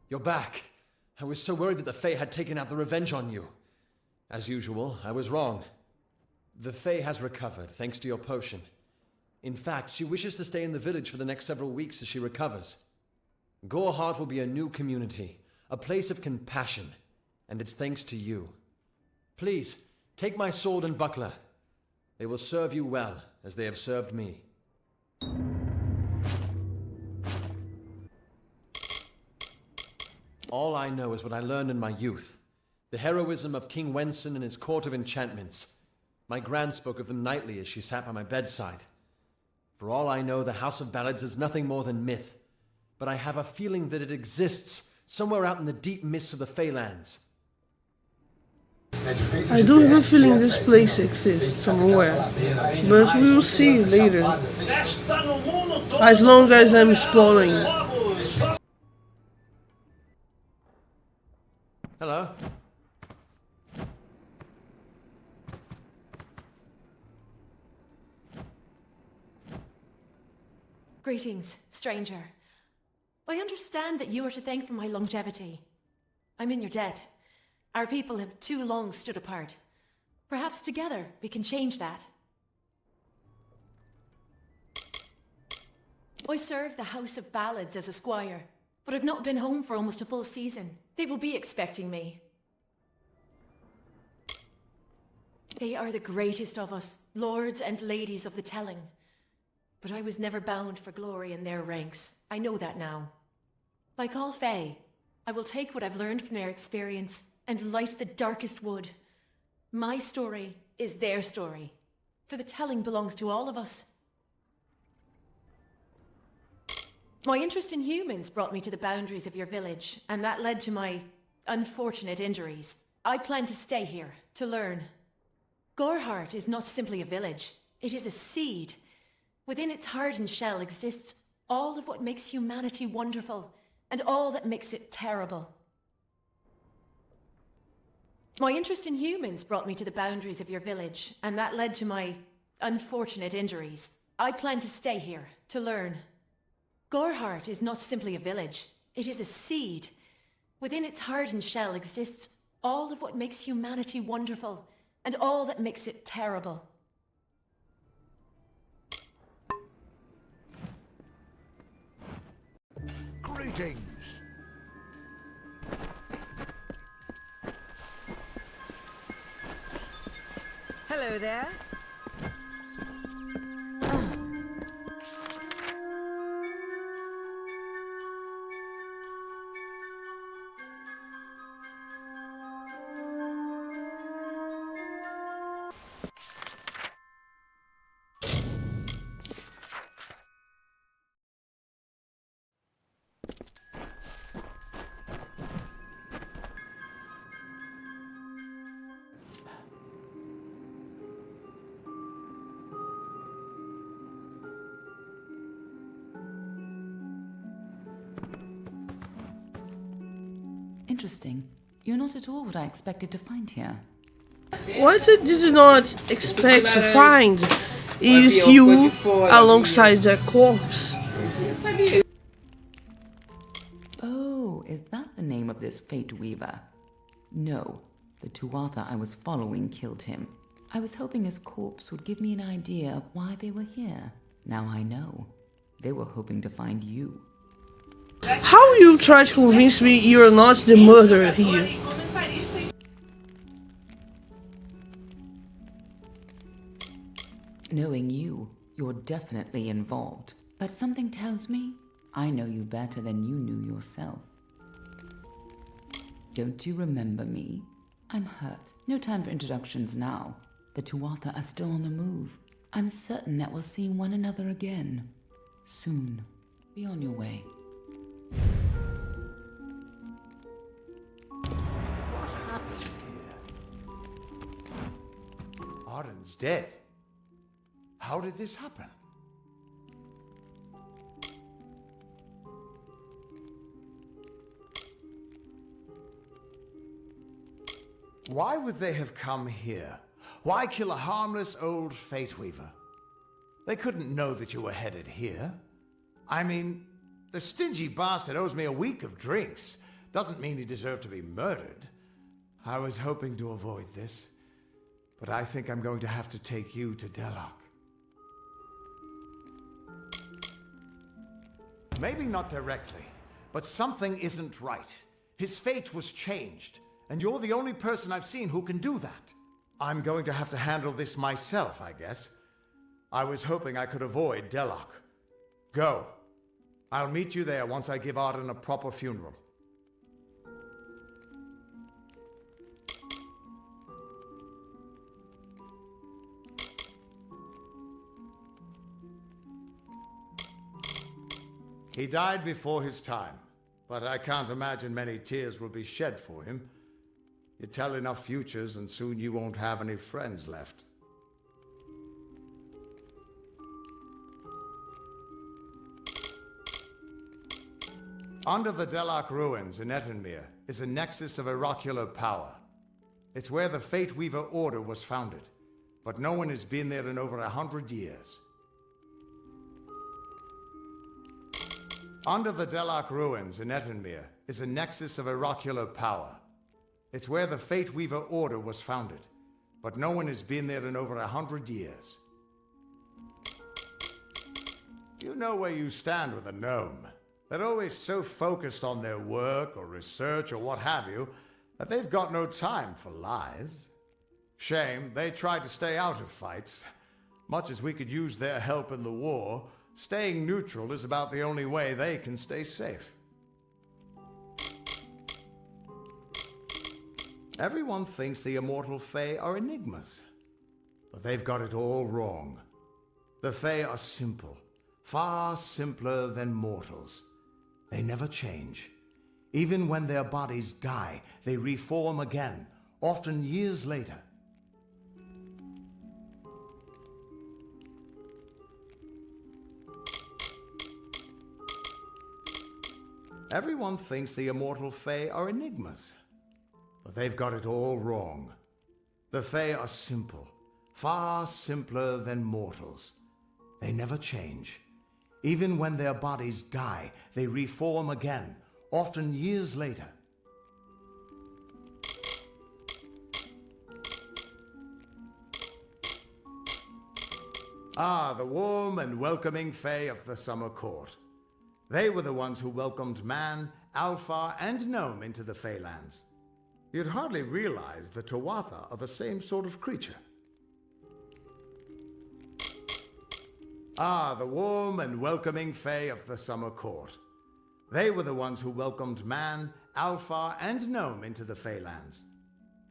You're back. I was so worried that the Fae had taken out the revenge on you. As usual, I was wrong. The Fae has recovered, thanks to your potion. In fact, she wishes to stay in the village for the next several weeks as she recovers. Goreheart will be a new community, a place of compassion, and it's thanks to you. Please, take my sword and buckler. They will serve you well, as they have served me. All I know is what I learned in my youth. The heroism of King Wenson and his court of enchantments. My gran spoke of them nightly as she sat by my bedside. For all I know, the House of Ballads is nothing more than myth. But I have a feeling that it exists somewhere out in the deep mists of the Feylands. I do have a feeling this place exists somewhere, but we will see later. As long as I'm exploring. Hello? Greetings, stranger. I understand that you are to thank for my longevity. I'm in your debt. Our people have too long stood apart. Perhaps together we can change that. I serve the House of Ballads as a squire, but I've not been home for almost a full season. They will be expecting me. They are the greatest of us, lords and ladies of the telling. But I was never bound for glory in their ranks. I know that now. Like all Fae, I will take what I've learned from their experience and light the darkest wood. My story is their story, for the telling belongs to all of us. My interest in humans brought me to the boundaries of your village, and that led to my unfortunate injuries. I plan to stay here, to learn. Goreheart is not simply a village, it is a seed. Within its hardened shell exists all of what makes humanity wonderful, and all that makes it terrible. My interest in humans brought me to the boundaries of your village, and that led to my unfortunate injuries. I plan to stay here, to learn. Goreheart is not simply a village, it is a seed. Within its hardened shell exists all of what makes humanity wonderful, and all that makes it terrible. Greetings. Hello there. Interesting. You're not at all what I expected to find here. What I did not expect to find is you alongside the corpse. Oh, is that the name of this Fate Weaver? No, the Tuatha I was following killed him. I was hoping his corpse would give me an idea of why they were here. Now I know. They were hoping to find you. How you try to convince me you're not the murderer here? Knowing you, you're definitely involved. But something tells me I know you better than you knew yourself. Don't you remember me? I'm hurt. No time for introductions now. The Tuatha are still on the move. I'm certain that we'll see one another again. Soon. Be on your way. What happened here? Alyn's dead. How did this happen? Why would they have come here? Why kill a harmless old Fate Weaver? They couldn't know that you were headed here. I mean, the stingy bastard owes me a week of drinks. Doesn't mean he deserved to be murdered. I was hoping to avoid this, but I think I'm going to have to take you to Delok. Maybe not directly, but something isn't right. His fate was changed, and you're the only person I've seen who can do that. I'm going to have to handle this myself, I guess. I was hoping I could avoid Delok. Go. I'll meet you there once I give Arden a proper funeral. He died before his time, but I can't imagine many tears will be shed for him. You tell enough futures and soon you won't have any friends left. Under the Delok ruins in Etenmere is a nexus of oracular power. It's where the Fate Weaver Order was founded, but no one has been there in over 100 years. Under the Delok ruins in Etenmere is a nexus of oracular power. It's where the Fate Weaver Order was founded, but no one has been there in over 100 years. You know where you stand with a gnome. They're always so focused on their work or research or what have you, that they've got no time for lies. Shame, they try to stay out of fights. Much as we could use their help in the war, staying neutral is about the only way they can stay safe. Everyone thinks the immortal Fae are enigmas, but they've got it all wrong. The Fae are simple, far simpler than mortals. They never change. Even when their bodies die, they reform again, often years later. Everyone thinks the immortal Fae are enigmas, but they've got it all wrong. The Fae are simple, far simpler than mortals. They never change. Even when their bodies die, they reform again, often years later. Ah, the warm and welcoming Fae of the Summer Court. They were the ones who welcomed man, Alpha, and gnome into the Feylands. You'd hardly realize the Tuatha are the same sort of creature. Ah, the warm and welcoming Fae of the Summer Court. They were the ones who welcomed man, Alpha, and gnome into the Feylands.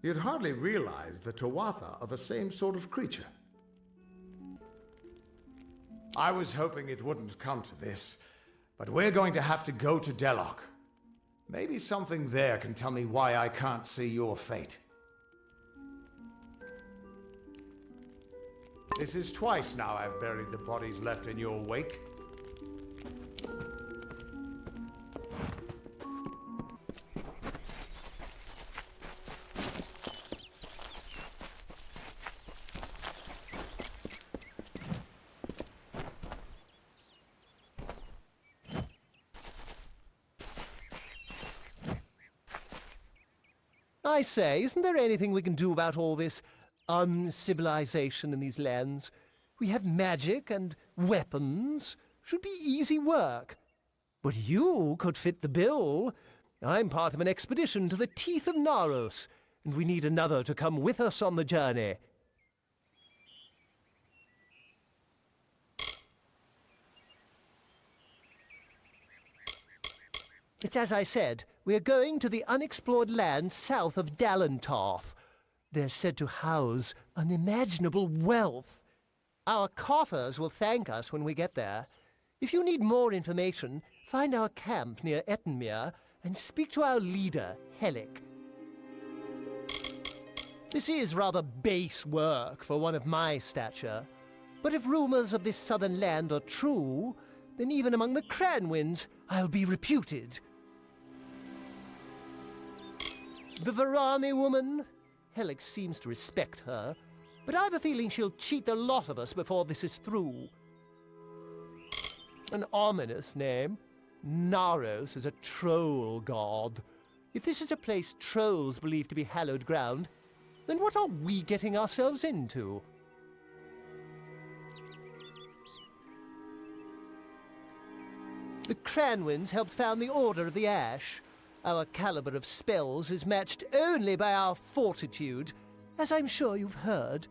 You'd hardly realize the Tuatha are the same sort of creature. I was hoping it wouldn't come to this, but we're going to have to go to Delok. Maybe something there can tell me why I can't see your fate. This is twice now I've buried the bodies left in your wake. I say, isn't there anything we can do about all this uncivilization in these lands? We have magic and weapons. Should be easy work. But you could fit the bill. I'm part of an expedition to the teeth of Naros, and we need another to come with us on the journey. It's as I said, we are going to the unexplored land south of Dalentarth. They're said to house unimaginable wealth. Our coffers will thank us when we get there. If you need more information, find our camp near Etenmere and speak to our leader, Helic. This is rather base work for one of my stature, but if rumors of this southern land are true, then even among the Cranwins, I'll be reputed. The Varani woman? Helic seems to respect her, but I've a feeling she'll cheat the lot of us before this is through. An ominous name. Naros is a troll god. If this is a place trolls believe to be hallowed ground, then what are we getting ourselves into? The Cranwins helped found the Order of the Ash. Our caliber of spells is matched only by our fortitude, as I'm sure you've heard.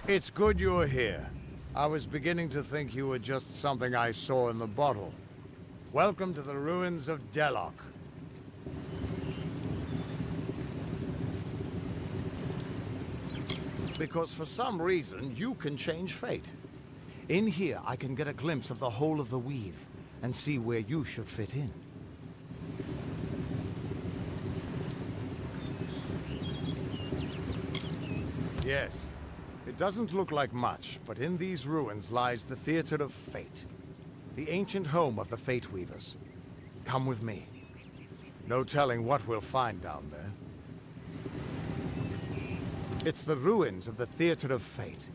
It's good you're here. I was beginning to think you were just something I saw in the bottle. Welcome to the ruins of Delok. Because for some reason, you can change fate. In here, I can get a glimpse of the whole of the weave, and see where you should fit in. Yes. It doesn't look like much, but in these ruins lies the Theater of Fate, the ancient home of the Fate Weavers. Come with me. No telling what we'll find down there. It's the ruins of the Theater of Fate.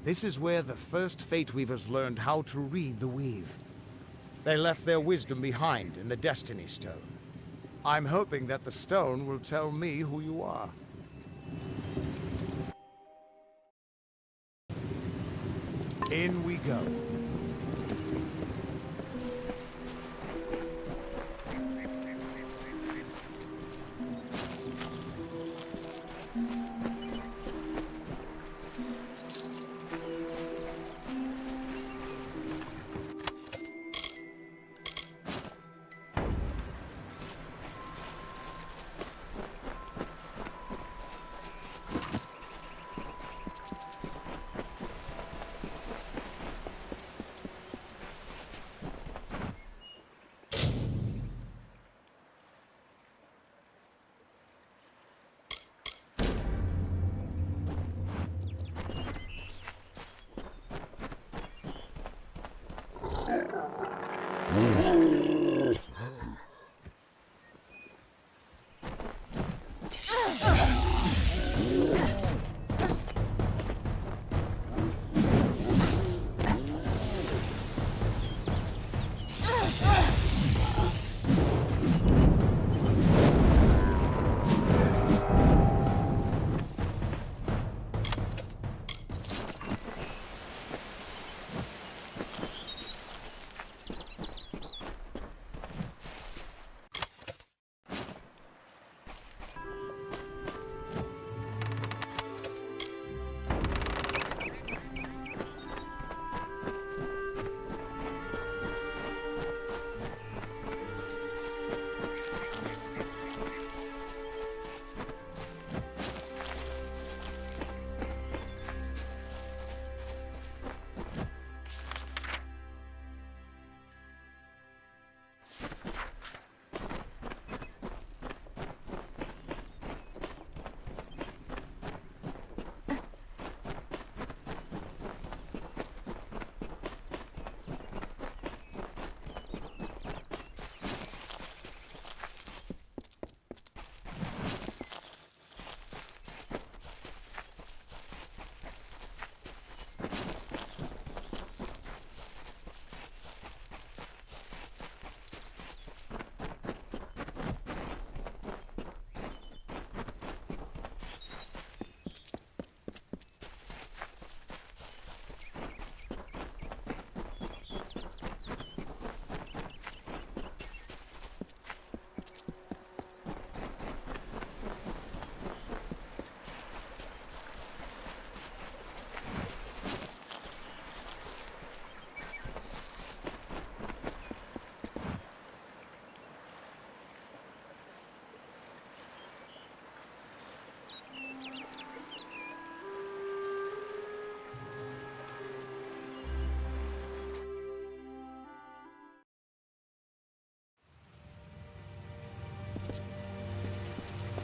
This is where the first Fate Weavers learned how to read the weave. They left their wisdom behind in the Destiny Stone. I'm hoping that the stone will tell me who you are. In we go.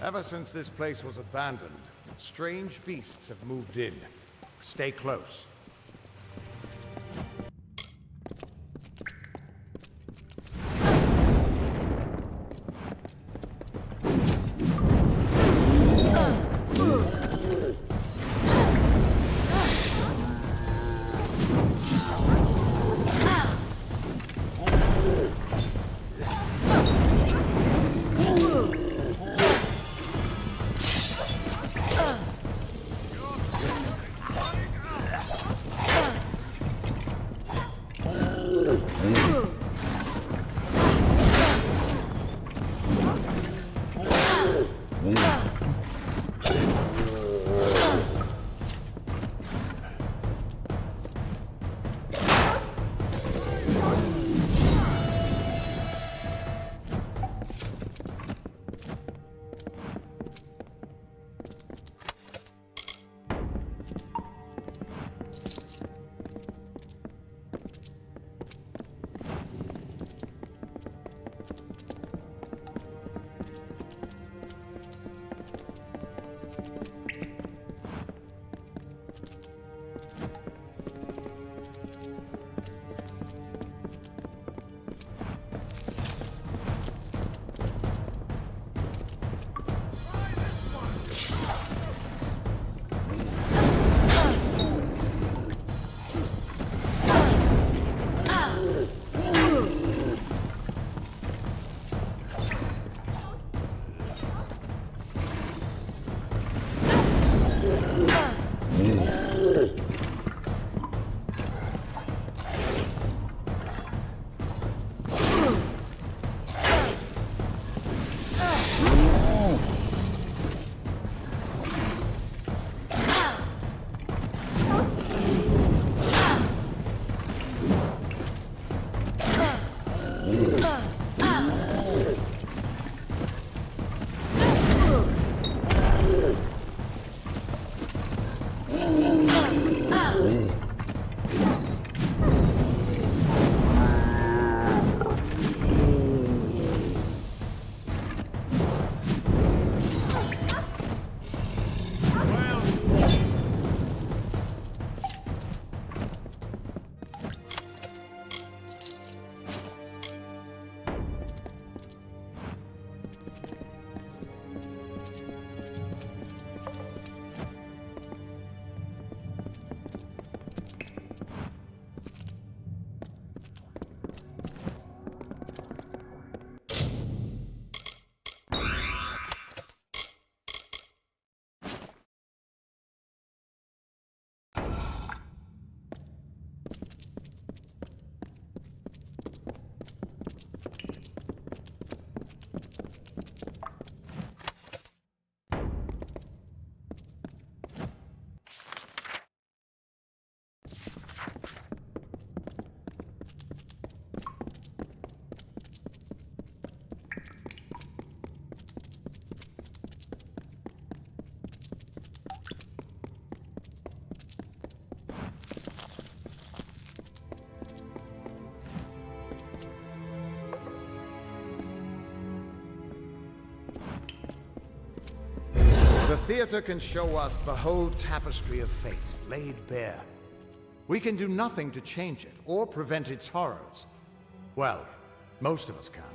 Ever since this place was abandoned, strange beasts have moved in. Stay close. The theater can show us the whole tapestry of fate, laid bare. We can do nothing to change it, or prevent its horrors. Well, most of us can't.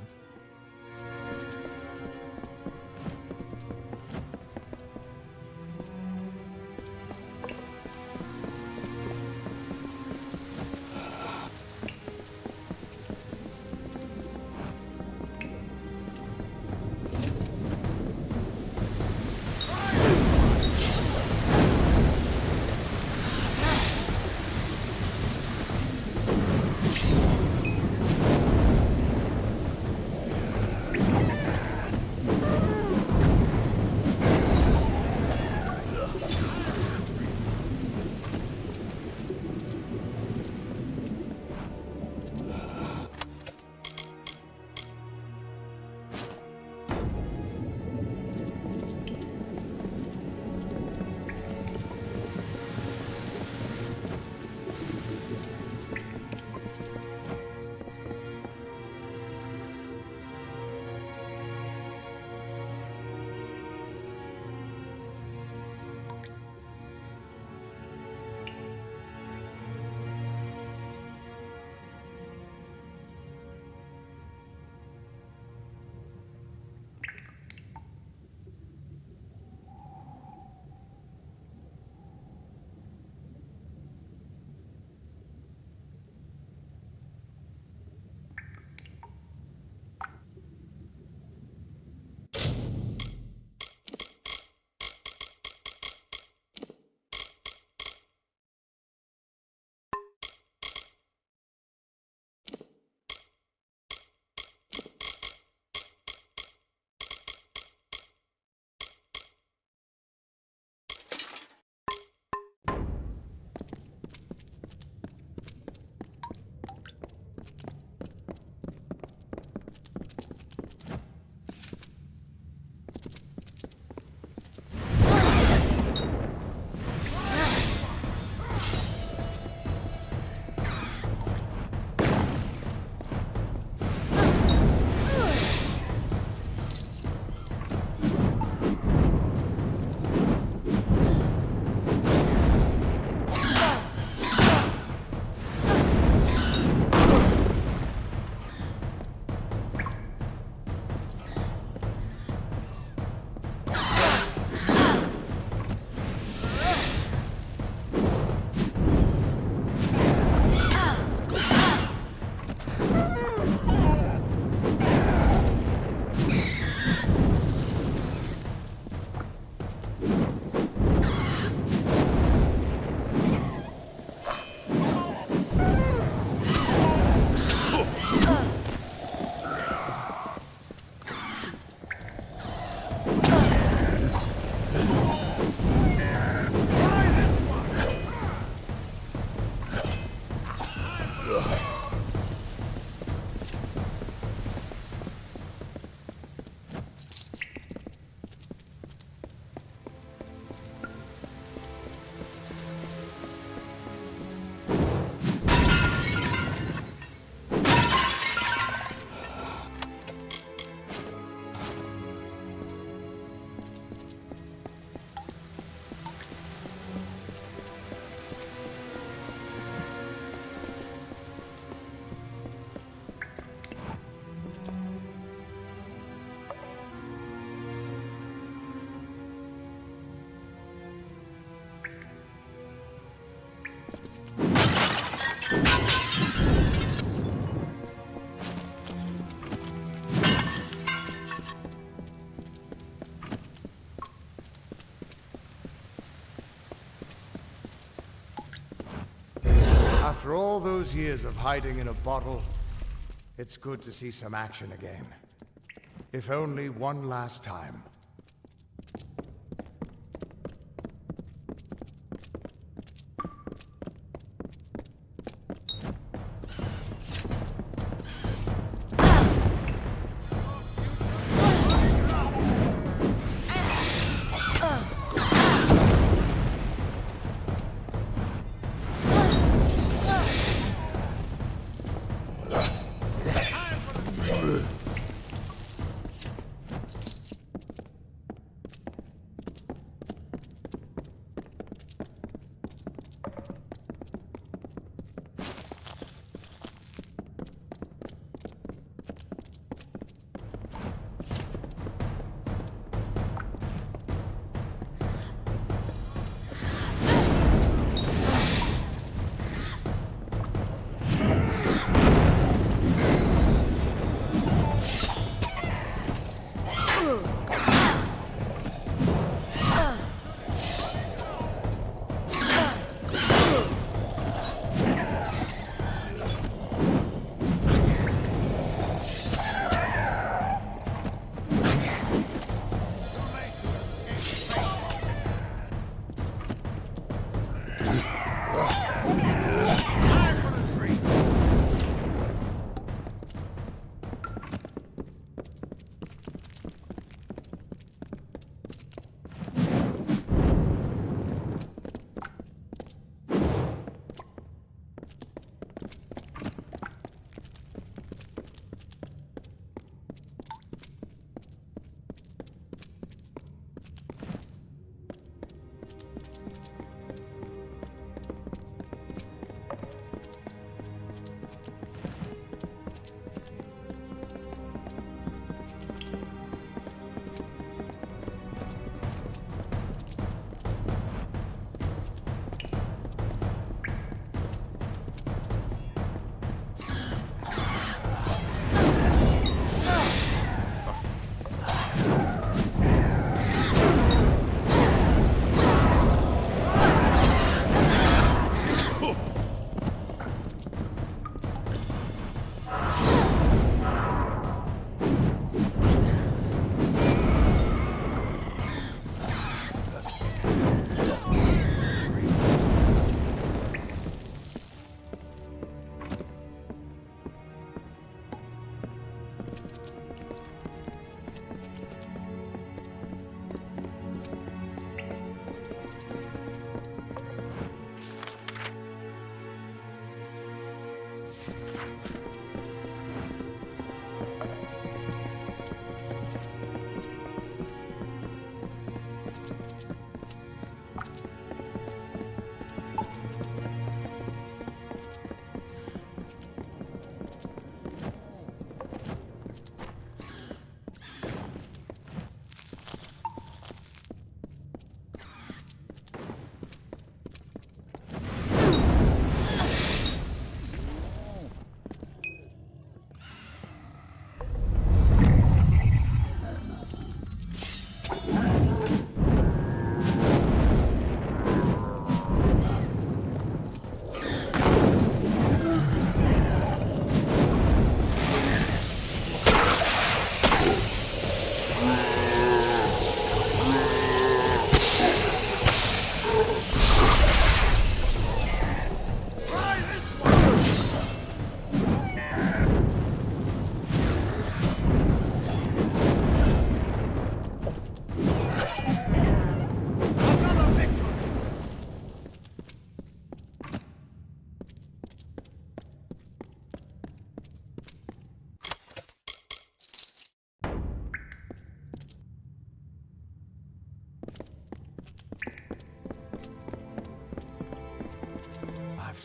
After all those years of hiding in a bottle, it's good to see some action again. If only one last time.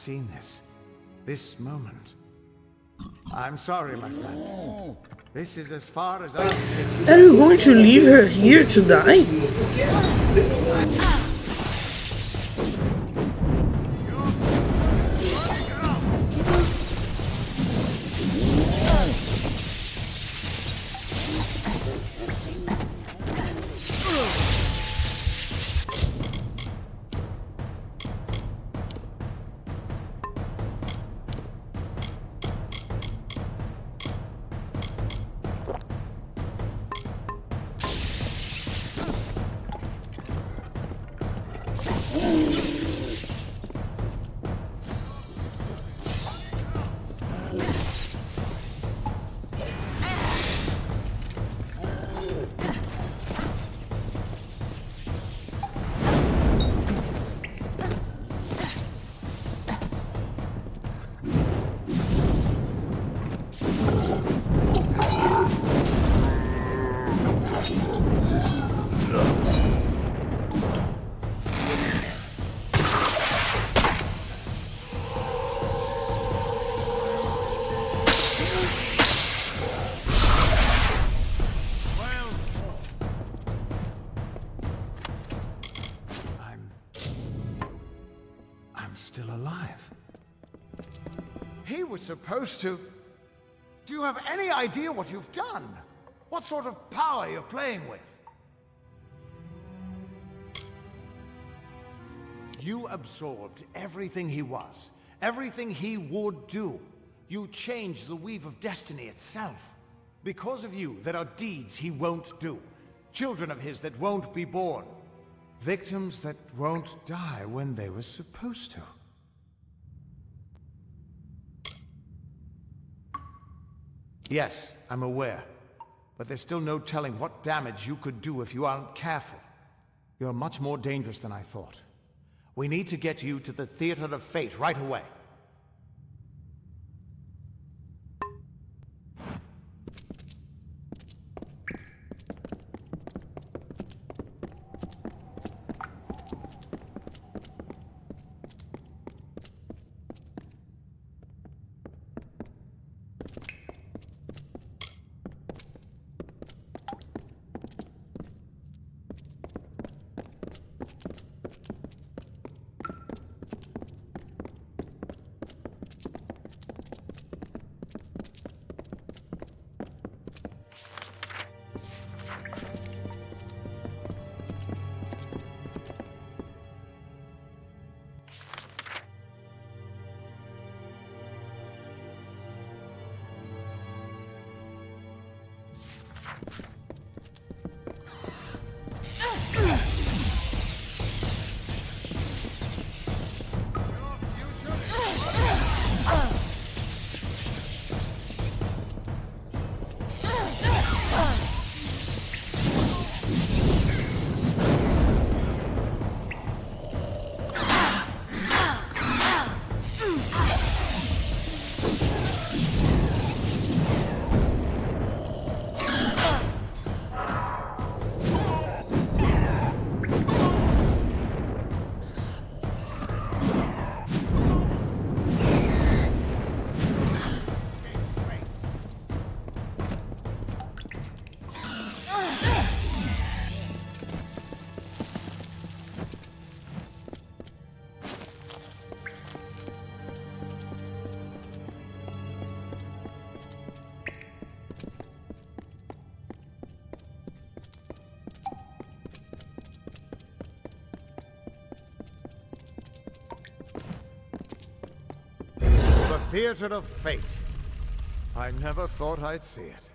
seen this. This moment. I'm sorry, my friend. This is as far as I can take you. Are you going to leave her here to die? I'm still alive. He was supposed to... Do you have any idea what you've done? What sort of power you're playing with? You absorbed everything he was, everything he would do. You changed the weave of destiny itself. Because of you, there are deeds he won't do. Children of his that won't be born. Victims that won't die when they were supposed to. Yes, I'm aware. But there's still no telling what damage you could do if you aren't careful. You're much more dangerous than I thought. We need to get you to the Theater of Fate right away. Theater of Fate. I never thought I'd see it.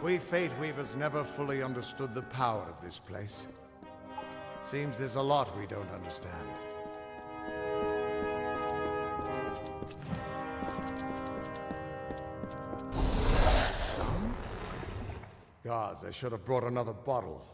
We Fate Weavers never fully understood the power of this place. Seems there's a lot we don't understand. Stone? Gods, I should have brought another bottle.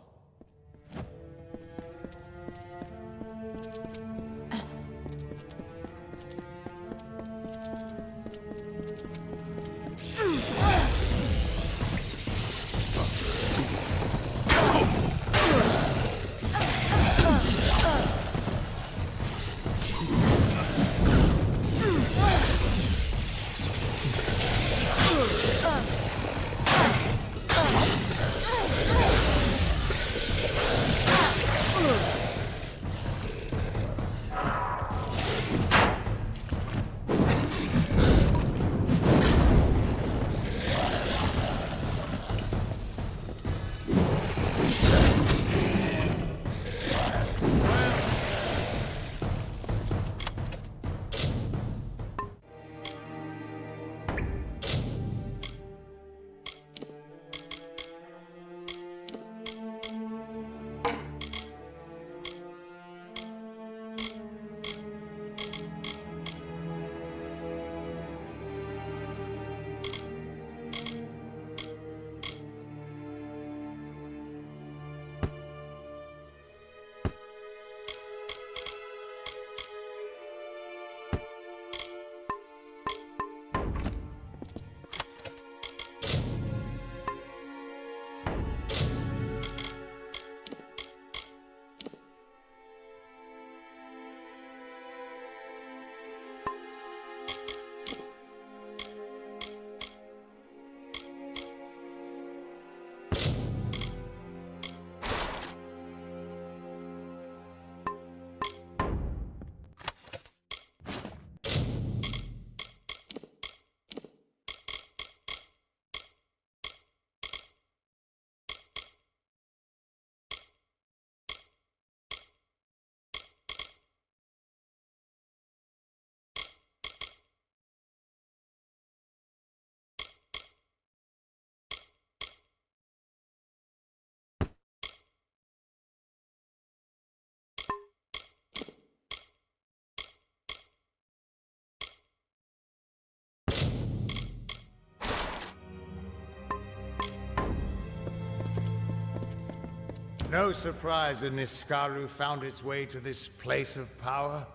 No surprise that Niskaru found its way to this place of power.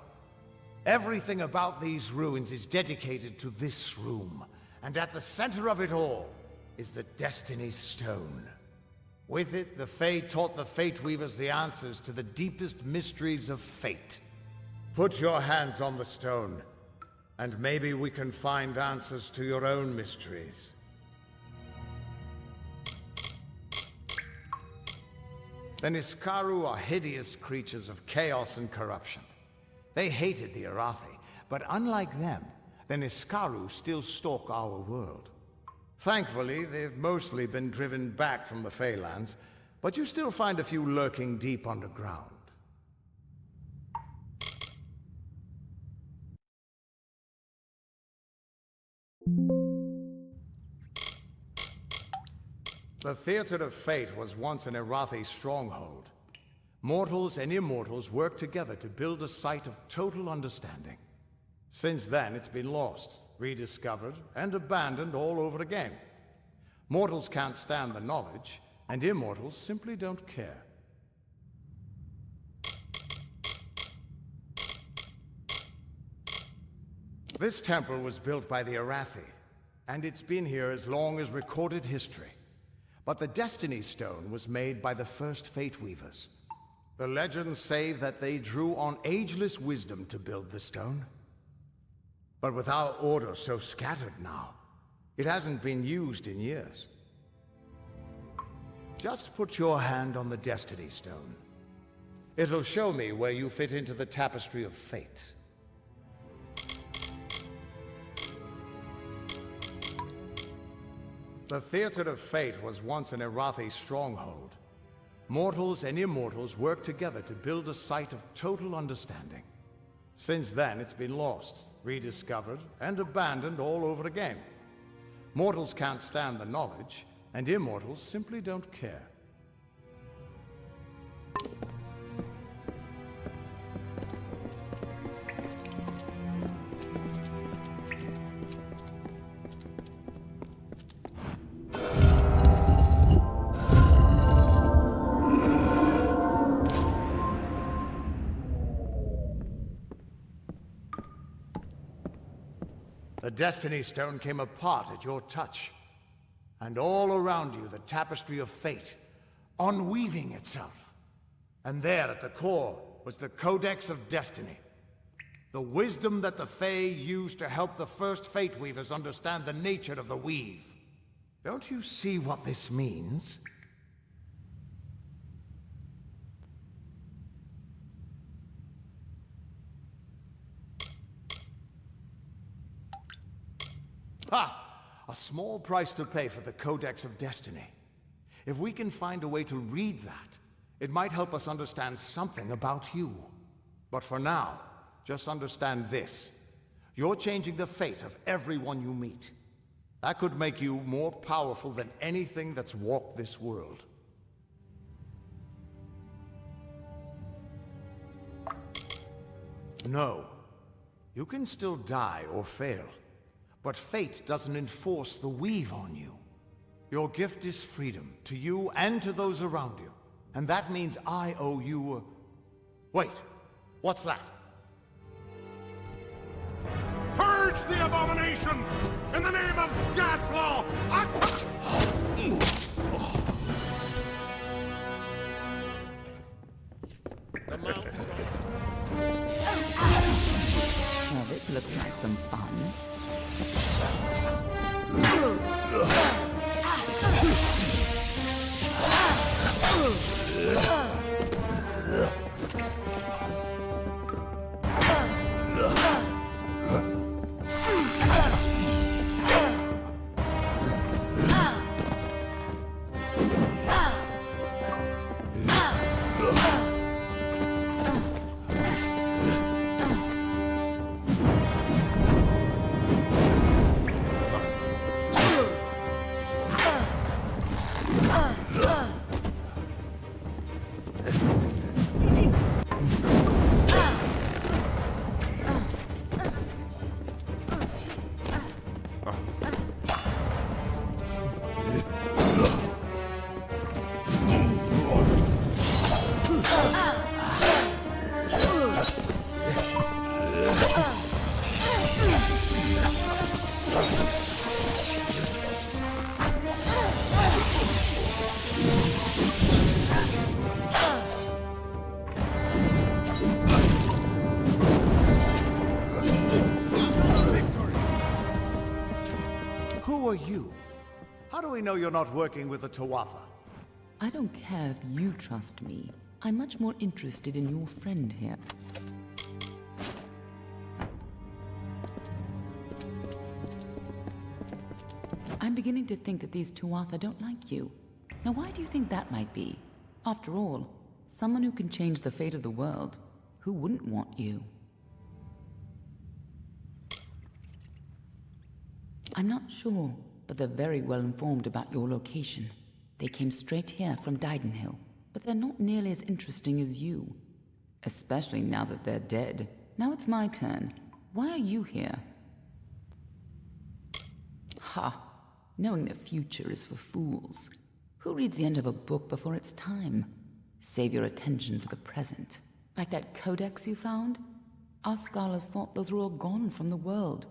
Everything about these ruins is dedicated to this room, and at the center of it all is the Destiny Stone. With it, the Fae taught the Fate Weavers the answers to the deepest mysteries of fate. Put your hands on the stone, and maybe we can find answers to your own mysteries. The Niskaru are hideous creatures of chaos and corruption. They hated the Arathi, but unlike them, the Niskaru still stalk our world. Thankfully, they've mostly been driven back from the Feylands, but you still find a few lurking deep underground. The Theater of Fate was once an Arathi stronghold. Mortals and immortals worked together to build a site of total understanding. Since then, it's been lost, rediscovered, and abandoned all over again. Mortals can't stand the knowledge, and immortals simply don't care. This temple was built by the Arathi, and it's been here as long as recorded history. But the Destiny Stone was made by the first Fate Weavers. The legends say that they drew on ageless wisdom to build the stone. But with our order so scattered now, it hasn't been used in years. Just put your hand on the Destiny Stone. It'll show me where you fit into the tapestry of fate. The Theater of Fate was once an Irathi stronghold. Mortals and immortals worked together to build a site of total understanding. Since then, it's been lost, rediscovered, and abandoned all over again. Mortals can't stand the knowledge, and immortals simply don't care. The Destiny Stone came apart at your touch. And all around you, the tapestry of fate, unweaving itself. And there at the core was the Codex of Destiny. The wisdom that the Fae used to help the first Fate Weavers understand the nature of the weave. Don't you see what this means? Ha! A small price to pay for the Codex of Destiny. If we can find a way to read that, it might help us understand something about you. But for now, just understand this. You're changing the fate of everyone you meet. That could make you more powerful than anything that's walked this world. No. You can still die or fail. But fate doesn't enforce the weave on you. Your gift is freedom, to you and to those around you. And that means I owe you a... Wait, what's that? Purge the abomination! In the name of Godflaw! Well, this looks like some fun. Who are you? How do we know you're not working with the Tuatha? I don't care if you trust me. I'm much more interested in your friend here. I'm beginning to think that these Tuatha don't like you. Now, why do you think that might be? After all, someone who can change the fate of the world, who wouldn't want you? I'm not sure, but they're very well informed about your location. They came straight here from Didenhill, but they're not nearly as interesting as you. Especially now that they're dead. Now it's my turn. Why are you here? Ha! Knowing the future is for fools. Who reads the end of a book before it's time? Save your attention for the present. Like that codex you found? Our scholars thought those were all gone from the world.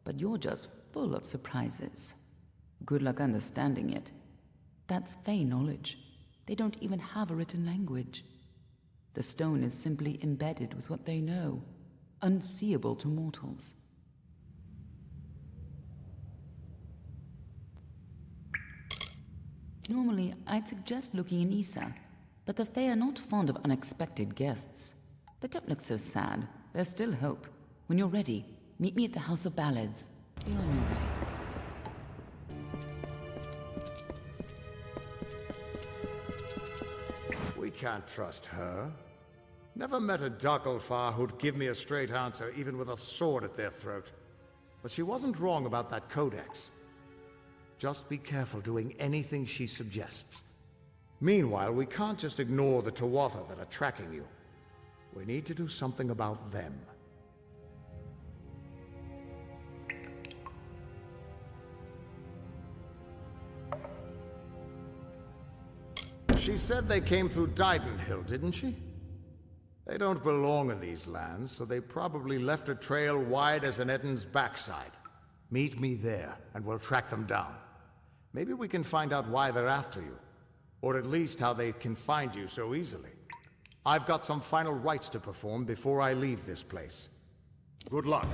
But you're just full of surprises. Good luck understanding it. That's Fey knowledge. They don't even have a written language. The stone is simply embedded with what they know, unseeable to mortals. Normally, I'd suggest looking in Issa, but the Fae are not fond of unexpected guests. But don't look so sad. There's still hope. When you're ready, meet me at the House of Ballads. Be on your way. We can't trust her. Never met a Darkelfar who'd give me a straight answer, even with a sword at their throat. But she wasn't wrong about that codex. Just be careful doing anything she suggests. Meanwhile, we can't just ignore the Tuatha that are tracking you. We need to do something about them. She said they came through Didenhill, didn't she? They don't belong in these lands, so they probably left a trail wide as an Eden's backside. Meet me there, and we'll track them down. Maybe we can find out why they're after you. Or at least how they can find you so easily. I've got some final rites to perform before I leave this place. Good luck.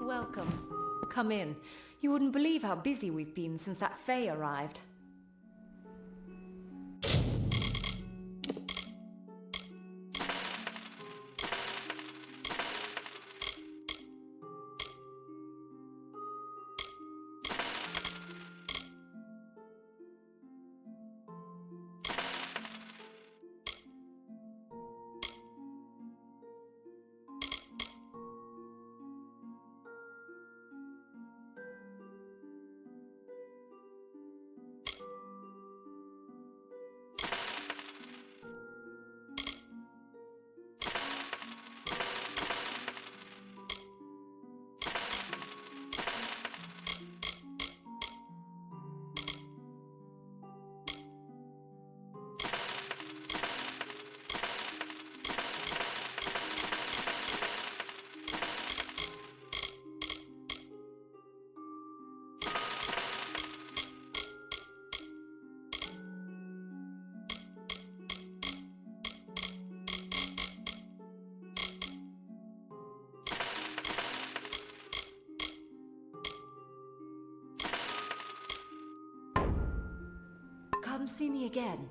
Welcome. Come in. You wouldn't believe how busy we've been since that Fae arrived. see me again.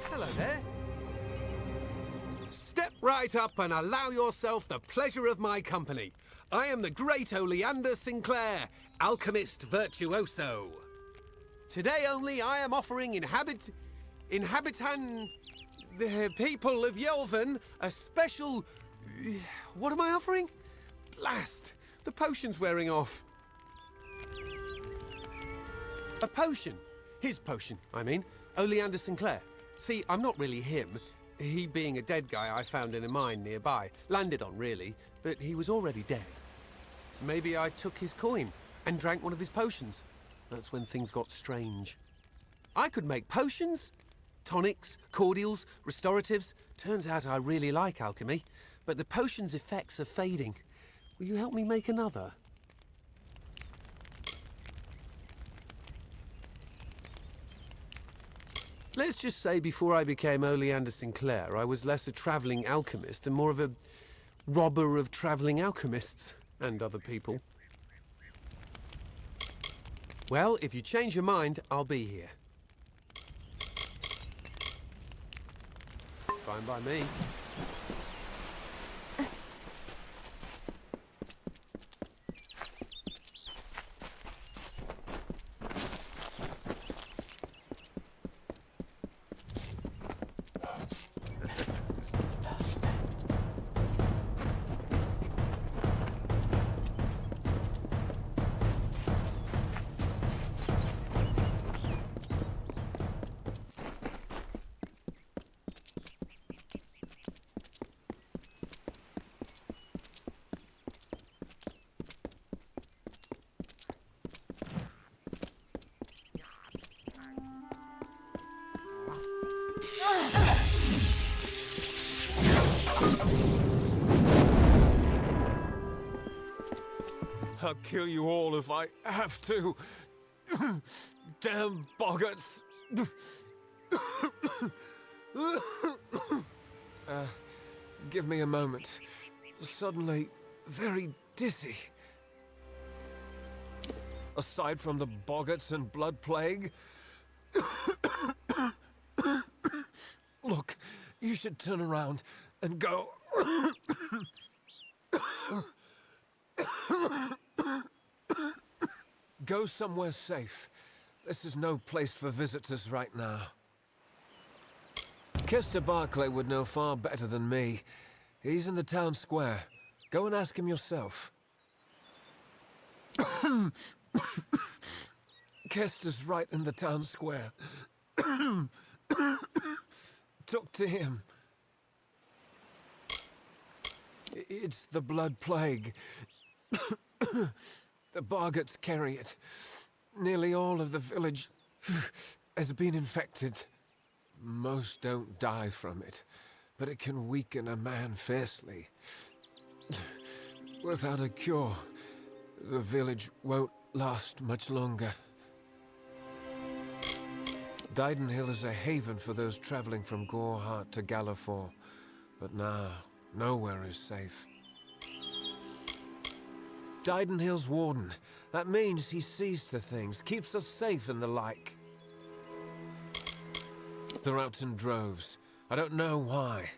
Hello there. Step right up and allow yourself the pleasure of my company. I am the great Oleander Sinclair, alchemist virtuoso. Today only I am offering the people of Yelvan a special... What am I offering? Blast! The potion's wearing off. A potion. His potion, I mean. Oleander Sinclair. See, I'm not really him. He being a dead guy I found in a mine nearby. Landed on, really, but he was already dead. Maybe I took his coin and drank one of his potions. That's when things got strange. I could make potions, tonics, cordials, restoratives. Turns out I really like alchemy, but the potion's effects are fading. Will you help me make another? Let's just say before I became Oleander Sinclair, I was less a travelling alchemist and more of a robber of travelling alchemists and other people. Well, if you change your mind, I'll be here. Fine by me. I'll kill you all if I have to. Damn boggarts. Give me a moment. Suddenly, very dizzy. Aside from the boggarts and blood plague. Look, you should turn around and go. Go somewhere safe. This is no place for visitors right now. Kester Barclay would know far better than me. He's in the town square. Go and ask him yourself. Kester's right in the town square. Talk to him. It's the blood plague. The Bargats carry it. Nearly all of the village has been infected. Most don't die from it, but it can weaken a man fiercely. Without a cure, the village won't last much longer. Didenhill is a haven for those traveling from Gorehart to Galliford, but now, nowhere is safe. Didenhill's warden. That means he sees to things, keeps us safe and the like. They're out in droves. I don't know why,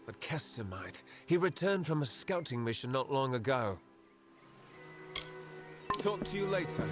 but Kester might. He returned from a scouting mission not long ago. Talk to you later.